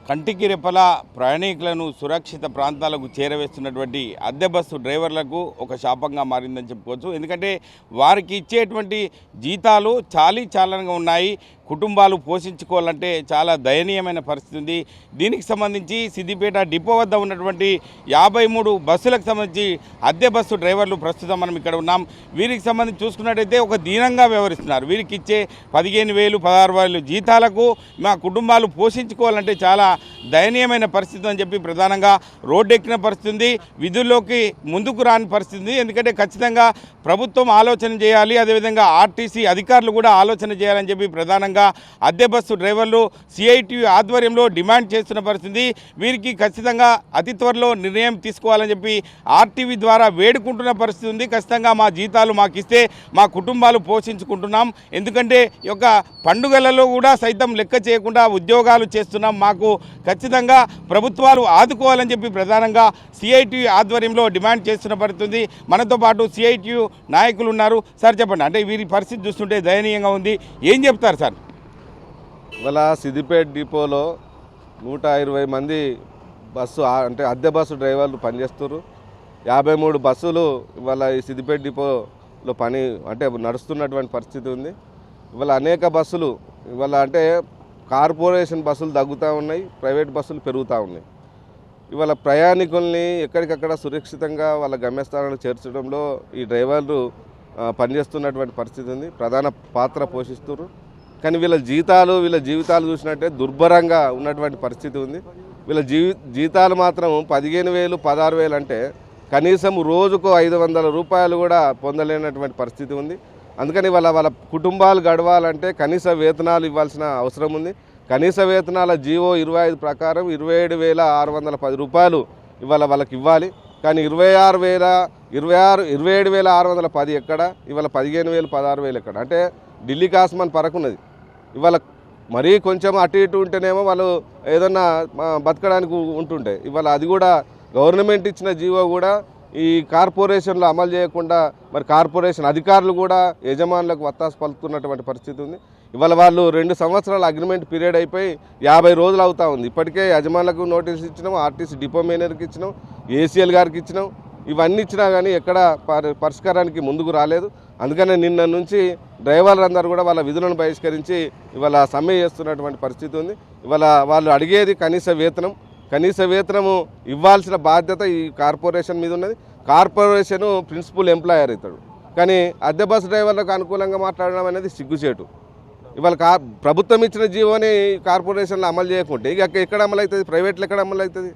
కంటికి రెప్పలా ప్రయాణికులను సురక్షిత ప్రాంతాలకు చేరవేస్తున్నటువంటి అద్దె బస్సు డ్రైవర్లకు ఒక శాపంగా మారిందని చెప్పుకోవచ్చు. ఎందుకంటే వారికి ఇచ్చేటువంటి జీతాలు చాలీచాలనగా ఉన్నాయి. కుటుంబాలు పోషించుకోవాలంటే చాలా దయనీయమైన పరిస్థితి ఉంది. దీనికి సంబంధించి సిద్దిపేట డిపో వద్ద ఉన్నటువంటి 53 బస్సులకు సంబంధించి అద్దె బస్సు డ్రైవర్లు ప్రస్తుతం మనం ఇక్కడ ఉన్నాం. వీరికి సంబంధించి చూసుకున్నట్టయితే ఒక దీనంగా వ్యవహరిస్తున్నారు. వీరికి ఇచ్చే 15,000, 16,000 జీతాలకు మా కుటుంబాలు పోషించుకోవాలంటే చాలా దయనీయమైన పరిస్థితి అని చెప్పి ప్రధానంగా రోడ్డెక్కిన పరిస్థితి ఉంది. విధుల్లోకి ముందుకు రాని పరిస్థితి ఉంది. ఎందుకంటే ఖచ్చితంగా ప్రభుత్వం ఆలోచన చేయాలి, అదేవిధంగా ఆర్టీసీ అధికారులు కూడా ఆలోచన చేయాలని చెప్పి ప్రధానంగా అద్దె బస్సు డ్రైవర్లు సిఐటి ఆధ్వర్యంలో డిమాండ్ చేస్తున్న పరిస్థితి. వీరికి ఖచ్చితంగా అతి త్వరలో నిర్ణయం తీసుకోవాలని చెప్పి ఆర్టీవీ ద్వారా వేడుకుంటున్న పరిస్థితి ఉంది. ఖచ్చితంగా మా జీతాలు మాకు ఇస్తే మా కుటుంబాలు పోషించుకుంటున్నాం. ఎందుకంటే ఈ యొక్క పండుగలలో కూడా సైతం లెక్క చేయకుండా ఉద్యోగాలు చేస్తున్నాం. మాకు ఖచ్చితంగా ప్రభుత్వాలు ఆదుకోవాలని చెప్పి ప్రధానంగా సిఐటి ఆధ్వర్యంలో డిమాండ్ చేస్తున్న పరిస్థితి. మనతో పాటు సిఐటి నాయకులు ఉన్నారు. సార్ చెప్పండి, అంటే వీరి పరిస్థితి చూస్తుంటే దయనీయంగా ఉంది. ఏం చెప్తారు సార్? ఇవాళ సిద్దిపేట డిపోలో 120 మంది బస్సు అంటే అద్దె బస్సు డ్రైవర్లు పనిచేస్తున్నారు. 53 బస్సులు ఇవాళ ఈ సిద్దిపేట డిపోలో పని అంటే నడుస్తున్నటువంటి పరిస్థితి ఉంది. ఇవాళ అనేక బస్సులు ఇవాళ అంటే కార్పొరేషన్ బస్సులు తగ్గుతూ ఉన్నాయి, ప్రైవేట్ బస్సులు పెరుగుతూ ఉన్నాయి. ఇవాళ ప్రయాణికుల్ని ఎక్కడికక్కడ సురక్షితంగా వాళ్ళ గమ్యస్థానాలకు చేర్చడంలో ఈ డ్రైవర్లు పనిచేస్తున్నటువంటి పరిస్థితి ఉంది, ప్రధాన పాత్ర పోషిస్తున్నారు. కానీ వీళ్ళ జీవితాలు చూసినట్టే దుర్భరంగా ఉన్నటువంటి పరిస్థితి ఉంది. వీళ్ళ జీతాలు మాత్రం 15,000, 16,000 అంటే కనీసం రోజుకు 500 రూపాయలు కూడా పొందలేనటువంటి పరిస్థితి ఉంది. అందుకని వాళ్ళ కుటుంబాలు గడవాలంటే కనీస వేతనాలు ఇవ్వాల్సిన అవసరం ఉంది. కనీస వేతనాల జీవో 25 ప్రకారం 27,610 రూపాయలు ఇవాళ వాళ్ళకి ఇవ్వాలి. కానీ 27,610 ఎక్కడ, ఇవాళ 15,000, 16,000 ఎక్కడ? అంటే ఢిల్లీకి ఆస్మాన్ పరకున్నది. ఇవాళ మరీ కొంచెం అటు ఇటు ఉంటేనేమో వాళ్ళు ఏదన్నా బతకడానికి ఉంటుంటే, ఇవాళ అది కూడా గవర్నమెంట్ ఇచ్చిన జీవో కూడా ఈ కార్పొరేషన్లో అమలు చేయకుండా మరి కార్పొరేషన్ అధికారులు కూడా యజమానులకు వత్తాసు పలుకుతున్నటువంటి పరిస్థితి ఉంది. ఇవాళ వాళ్ళు 2 సంవత్సరాల అగ్రిమెంట్ పీరియడ్ అయిపోయి 50 రోజులు అవుతా ఉంది. ఇప్పటికే యజమానులకు నోటీస్ ఇచ్చినాం, ఆర్టీసీ డిపో మేనేజర్కి ఇచ్చినాం, ఏసీఎల్ గారికి ఇచ్చినాం. ఇవన్నీ ఇచ్చినా కానీ ఎక్కడ పరిష్కారానికి ముందుకు రాలేదు. అందుకనే నిన్న నుంచి డ్రైవర్లందరూ కూడా వాళ్ళ విధులను బహిష్కరించి ఇవాళ సమ్మె చేస్తున్నటువంటి పరిస్థితి ఉంది. ఇవాళ వాళ్ళు అడిగేది కనీస వేతనము ఇవ్వాల్సిన బాధ్యత ఈ కార్పొరేషన్ మీద ఉన్నది. కార్పొరేషను ప్రిన్సిపల్ ఎంప్లాయర్ అవుతాడు, కానీ అద్దె బస్ డ్రైవర్లకు అనుకూలంగా మాట్లాడడం అనేది సిగ్గుచేటు. ఇవాళ ప్రభుత్వం ఇచ్చిన జీవోని కార్పొరేషన్లో అమలు చేయకుంటే ఇక ఎక్కడ అమలు అవుతుంది, ప్రైవేట్లో ఎక్కడ అమలు అవుతుంది?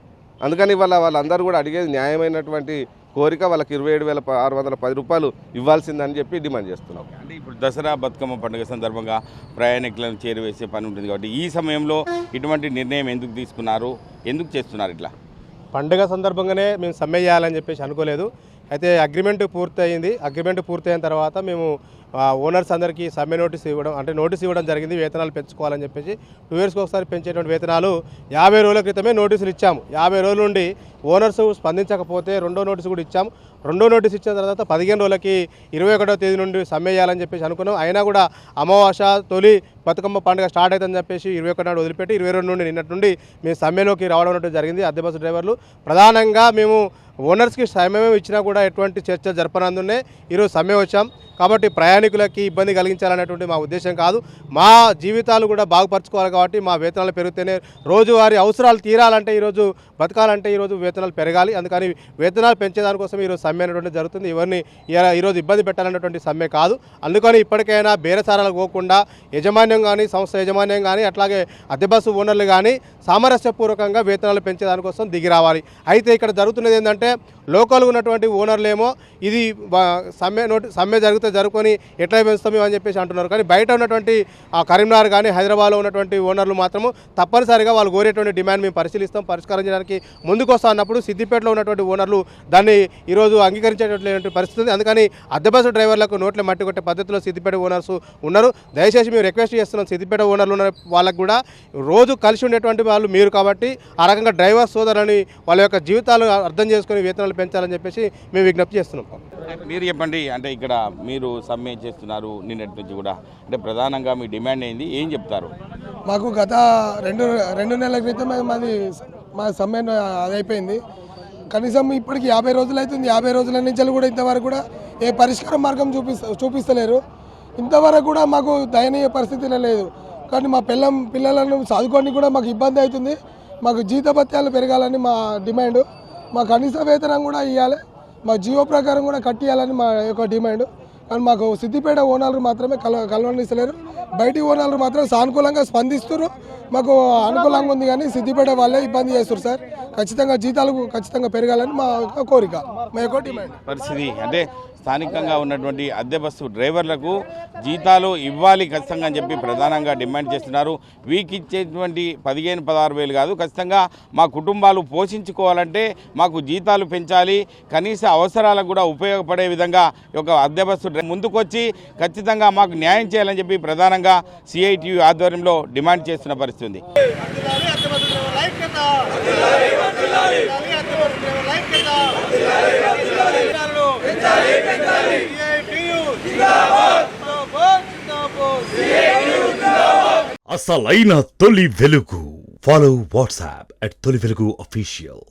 అందుకని వాళ్ళందరూ కూడా అడిగేది న్యాయమైనటువంటి కోరిక, వాళ్ళకి 27,610 రూపాయలు ఇవ్వాల్సిందని చెప్పి డిమాండ్ చేస్తున్నాం. అంటే ఇప్పుడు దసరా బతుకమ్మ పండుగ సందర్భంగా ప్రయాణికులను చేరువేసే పని ఉంటుంది కాబట్టి ఈ సమయంలో ఇటువంటి నిర్ణయం ఎందుకు తీసుకున్నారు, ఎందుకు చేస్తున్నారు ఇట్లా? పండుగ సందర్భంగానే మేము సమ్మె చేయాలని చెప్పేసి అనుకోలేదు. అయితే అగ్రిమెంట్ పూర్తయింది. అగ్రిమెంట్ పూర్తయిన తర్వాత మేము ఓనర్స్ అందరికీ సమ్మె నోటీస్ ఇవ్వడం జరిగింది. వేతనాలు పెంచుకోవాలని చెప్పేసి 2 yearsకి ఒకసారి పెంచేటువంటి వేతనాలు 50 రోజుల క్రితమే నోటీసులు ఇచ్చాము. 50 రోజుల నుండి ఓనర్స్ స్పందించకపోతే రెండో నోటీసు కూడా ఇచ్చాము. రెండో నోటీస్ ఇచ్చిన తర్వాత 15 రోజులకి 21వ తేదీ నుండి సమ్మె చేయాలని చెప్పేసి అనుకున్నాం. అయినా కూడా అమావాస్య తొలి బతుకమ్మ పండుగ స్టార్ట్ అవుతుందని చెప్పేసి 21 నాడు వదిలిపెట్టి 22 నుండి నిన్నటి నుండి మేము సమ్మెలోకి రావడం జరిగింది. అద్దె బస్సు డ్రైవర్లు ప్రధానంగా మేము ఓనర్స్కి సమయం ఇచ్చినా కూడా ఎటువంటి చర్చలు జరపనందునే ఈరోజు సమ్మె వచ్చాం. కాబట్టి ప్రయాణికులకి ఇబ్బంది కలిగించాలనేటువంటి మా ఉద్దేశం కాదు. మా జీవితాలు కూడా బాగుపరచుకోవాలి కాబట్టి మా వేతనాలు పెరిగితేనే రోజువారీ అవసరాలు తీరాలంటే ఈరోజు బతకాలంటే ఈరోజు వేతనాలు పెరగాలి. అందుకని వేతనాలు పెంచేదానికోసం ఈరోజు సమ్మె అనేటువంటి జరుగుతుంది. ఎవరిని ఈరోజు ఇబ్బంది పెట్టాలనేటువంటి సమ్మె కాదు. అందుకని ఇప్పటికైనా బేరసారాలకు పోకుండా యజమాన్యం కానీ, సంస్థ యజమాన్యం కానీ, అట్లాగే అద్దె బస్సు ఓనర్లు కానీ సామరస్యపూర్వకంగా వేతనాలు పెంచేదానికోసం దిగి రావాలి. అయితే ఇక్కడ జరుగుతున్నది ఏంటంటే లోకల్గా ఉన్నటువంటి ఓనర్లేమో ఇది సమ్మె జరుగుకొని ఎట్లా పెంచుతాం అని చెప్పేసి అంటున్నారు. కానీ బయట ఉన్నటువంటి కరీంనగర్ కానీ హైదరాబాద్లో ఉన్నటువంటి ఓనర్లు మాత్రము తప్పనిసరిగా వాళ్ళు కోరేటువంటి డిమాండ్ మేము పరిశీలిస్తాం, పరిష్కారం చేయడానికి ముందుకు వస్తా అన్నప్పుడు సిద్దిపేటలో ఉన్నటువంటి ఓనర్లు దాన్ని ఈరోజు అంగీకరించేటువంటి పరిస్థితి ఉంది. అందుకని అద్దె బస్సు డ్రైవర్లకు నోట్ల మట్టి కొట్టే పద్ధతిలో సిద్దిపేట ఓనర్స్ ఉన్నారు. దయచేసి మేము రిక్వెస్ట్ చేస్తున్నాం, సిద్దిపేట ఓనర్లు ఉన్న వాళ్ళకు కూడా రోజు కలిసి ఉండేటువంటి వాళ్ళు మీరు కాబట్టి ఆ రకంగా డ్రైవర్ సోదరులని వాళ్ళ యొక్క జీవితాలు అర్థం చేసుకొని వేతనాలు పెంచాలని చెప్పేసి మేము విజ్ఞప్తి చేస్తున్నాం. మీరు చెప్పండి, అంటే ఇక్కడ మీరు సమ్మె చేస్తున్నారు నిన్నటి నుంచి కూడా, అంటే ప్రధానంగా మీ డిమాండ్ ఏంది, ఏం చెప్తారు? మాకు గత రెండు నెలల క్రితం మా సమ్మె అదైపోయింది. కనీసం ఇప్పటికి 50 రోజులు అవుతుంది. 50 రోజుల నుంచి కూడా ఇంతవరకు కూడా ఏ పరిష్కార మార్గం చూపిస్తలేరు. ఇంతవరకు కూడా మాకు దయనీయ పరిస్థితిలో లేదు. కానీ మా పిల్లలను చదువుకొని కూడా మాకు ఇబ్బంది అవుతుంది. మాకు జీతభత్యాలు పెరగాలని మా డిమాండ్. మా కనీస వేతనం కూడా ఇవ్వాలి, మా జియో ప్రకారం కూడా కట్టియాలని మా యొక్క డిమాండ్. కానీ మాకు సిద్దిపేట ఓనర్లు మాత్రమే కలవనిస్తలేరు. బయటి ఓనర్లు మాత్రం సానుకూలంగా స్పందిస్తున్నారు. మాకు అనుకూలంగా ఉంది, కానీ సిద్దిపేట వాళ్ళే ఇబ్బంది చేస్తారు సార్. ఖచ్చితంగా జీతాలు ఖచ్చితంగా పెరగాలని మా యొక్క కోరిక, మా యొక్క డిమాండ్. పరిస్థితి అంటే స్థానికంగా ఉన్నటువంటి అద్దె బస్సు డ్రైవర్లకు జీతాలు ఇవ్వాలి ఖచ్చితంగా అని చెప్పి ప్రధానంగా డిమాండ్ చేస్తున్నారు. వీక్ ఇచ్చేటువంటి 15-16 వేలు కాదు, ఖచ్చితంగా మా కుటుంబాలు పోషించుకోవాలంటే మాకు జీతాలు పెంచాలి, కనీస అవసరాలకు కూడా ఉపయోగపడే విధంగా ఒక అద్దె బస్సు ముందుకొచ్చి ఖచ్చితంగా మాకు న్యాయం చేయాలని చెప్పి ప్రధానంగా సిఐటియు ఆధ్వర్యంలో డిమాండ్ చేస్తున్న పరిస్థితి ఉంది. అసలైన తొలి వెలుగు. ఫాలో వాట్సాప్ @తొలి వెలుగు official.